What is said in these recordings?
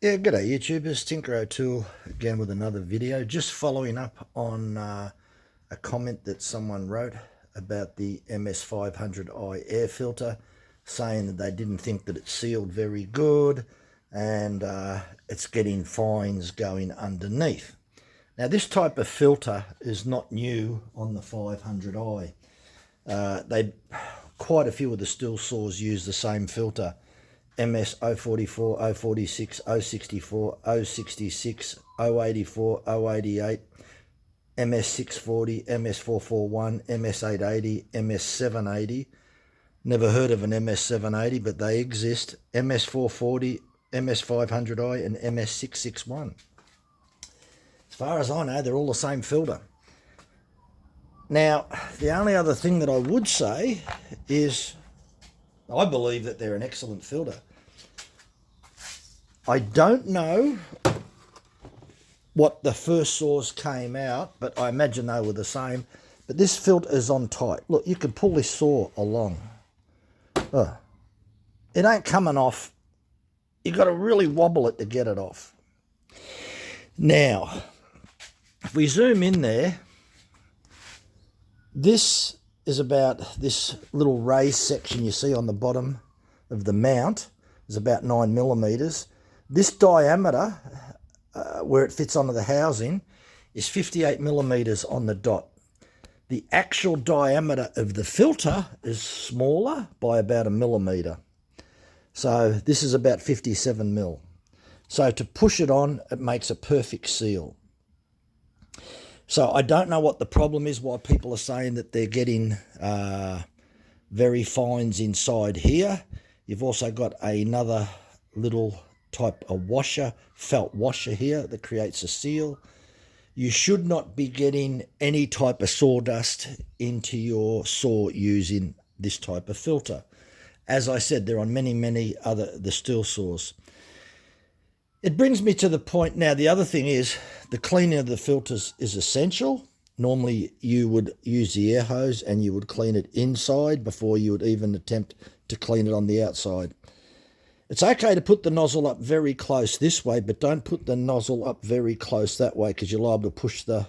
Yeah, g'day YouTubers, Tinker O'Toole again with another video. Just following up on a comment that someone wrote about the MS500i air filter, saying that they didn't think that it sealed very good and it's getting fines going underneath. Now this type of filter is not new on the 500i. Quite a few of the still saws use the same filter. MS 044, 046, 064, 066, 084, 088, MS 640, MS 441, MS 880, MS 780. Never heard of an MS 780, but they exist. MS 440, MS 500i, and MS 661. As far as I know, they're all the same filter. Now, the only other thing that I would say is I believe that they're an excellent filter. I don't know what the first saws came out, but I imagine they were the same. But this filter is on tight. Look, you can pull this saw along. Oh, it ain't coming off. You've got to really wobble it to get it off. Now, if we zoom in there, this is about this little raised section you see on the bottom of the mount is about 9 millimeters. This diameter, where it fits onto the housing, is 58 millimeters on the dot. The actual diameter of the filter is smaller by about 1 millimeter. So this is about 57 mil. So to push it on, it makes a perfect seal. So I don't know what the problem is, why people are saying that they're getting very fines inside here. You've also got another little type of washer, felt washer here that creates a seal. You should not be getting any type of sawdust into your saw using this type of filter. As I said, they're on many other the steel saws. It brings me to the point now. The other thing is the cleaning of the filters is essential. Normally you would use the air hose and you would clean it inside before you would even attempt to clean it on the outside. It's okay to put the nozzle up very close this way, but don't put the nozzle up very close that way because you're liable to push the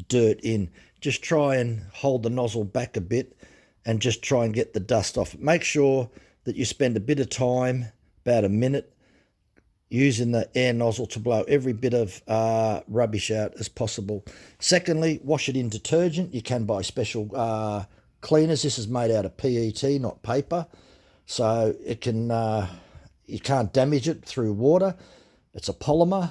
dirt in. Just try and hold the nozzle back a bit and just try and get the dust off. Make sure that you spend a bit of time, about a minute, using the air nozzle to blow every bit of rubbish out as possible. Secondly, wash it in detergent. You can buy special cleaners. This is made out of PET, not paper, so it can you can't damage it through water. It's a polymer.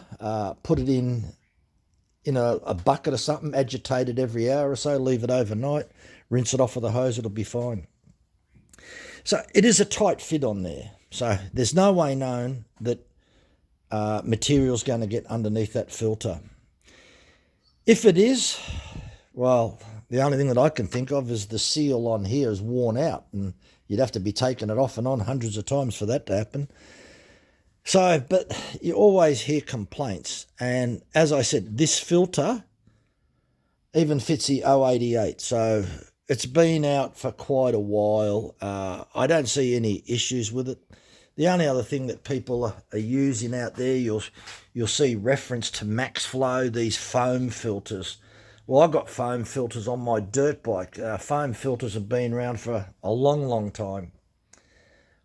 Put it in a bucket or something, agitate it every hour or so, leave it overnight, rinse it off with a hose, it'll be fine. So it is a tight fit on there. So there's no way known that material's going to get underneath that filter. If it is, well, the only thing that I can think of is the seal on here is worn out and you'd have to be taking it off and on hundreds of times for that to happen. So, but you always hear complaints. And as I said, this filter even fits the 088. So it's been out for quite a while. I don't see any issues with it. The only other thing that people are using out there, you'll see reference to MaxFlow, these foam filters. Well, I've got foam filters on my dirt bike. Foam filters have been around for a long time.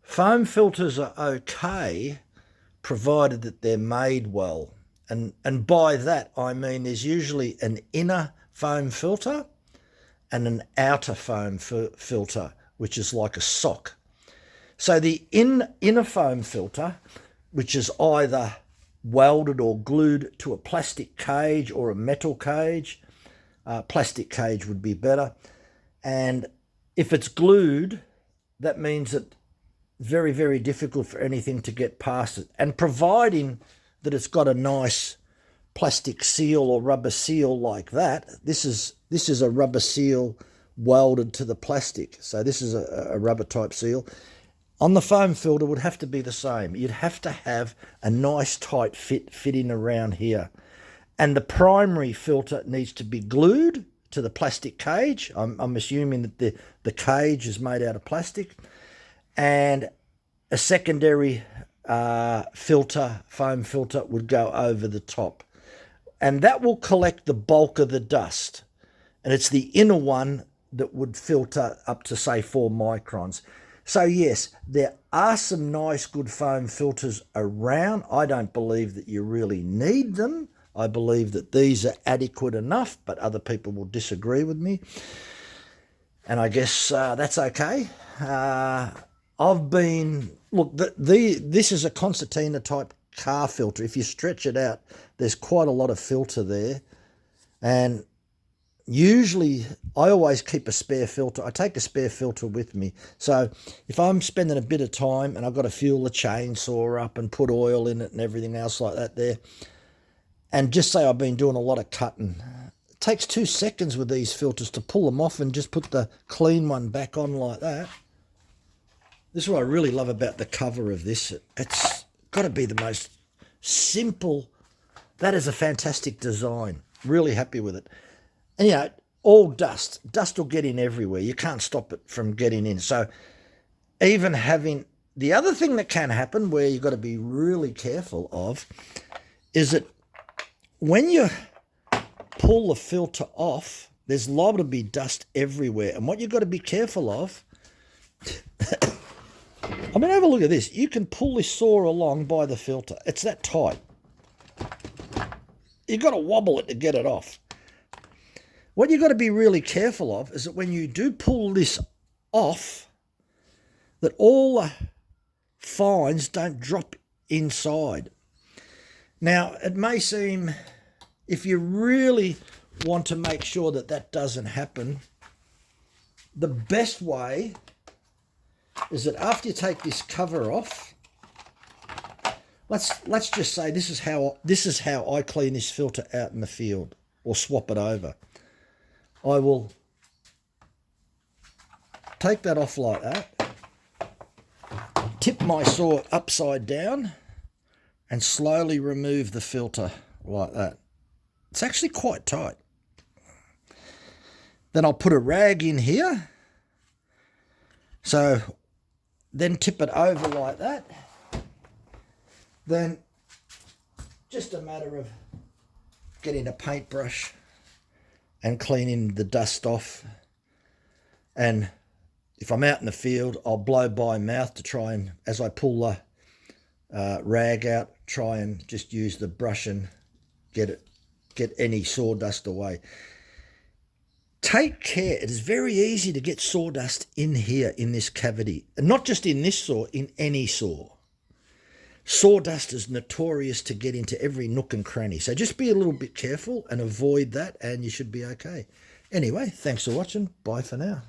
Foam filters are okay, provided that they're made well. And by that, I mean there's usually an inner foam filter and an outer foam filter, which is like a sock. So the inner foam filter, which is either welded or glued to a plastic cage or a metal cage, plastic cage would be better. And if it's glued, that means that very difficult for anything to get past it. And providing that it's got a nice plastic seal or rubber seal like that, this is a rubber seal welded to the plastic. So this is a rubber type seal. On the foam filter would have to be the same. You'd have to have a nice tight fitting around here. And the primary filter needs to be glued to the plastic cage. I'm assuming that the cage is made out of plastic. And a secondary foam filter would go over the top. And that will collect the bulk of the dust. And it's the inner one that would filter up to, say, 4 microns. So, yes, there are some nice, good foam filters around. I don't believe that you really need them. I believe that these are adequate enough, but other people will disagree with me. And I guess that's okay. This is a concertina type car filter. If you stretch it out, there's quite a lot of filter there. And usually I always keep a spare filter. I take a spare filter with me. So if I'm spending a bit of time and I've got to fuel the chainsaw up and put oil in it and everything else like that there, and just say I've been doing a lot of cutting, it takes 2 seconds with these filters to pull them off and just put the clean one back on like that. This is what I really love about the cover of this. It's got to be the most simple. That is a fantastic design. Really happy with it. And, you know, all dust. Dust will get in everywhere. You can't stop it from getting in. So even having... The other thing that can happen where you've got to be really careful of is that when you pull the filter off, there's liable to be dust everywhere. And what you've got to be careful of... I mean, have a look at this. You can pull this saw along by the filter. It's that tight. You've got to wobble it to get it off. What you've got to be really careful of is that when you do pull this off, that all the fines don't drop inside. Now, it may seem, if you really want to make sure that that doesn't happen, the best way is that after you take this cover off, let's just say this is how I clean this filter out in the field or swap it over. I will take that off like that, tip my saw upside down and slowly remove the filter like that. It's actually quite tight. Then I'll put a rag in here. So then tip it over like that. Then just a matter of getting a paintbrush and cleaning the dust off. And if I'm out in the field, I'll blow by mouth to try and, as I pull the rag out, try and just use the brush and get any sawdust away. Take care. It is very easy to get sawdust in here, in this cavity. And not just in this saw, in any saw. Sawdust is notorious to get into every nook and cranny. So just be a little bit careful and avoid that and you should be okay. Anyway, thanks for watching. Bye for now.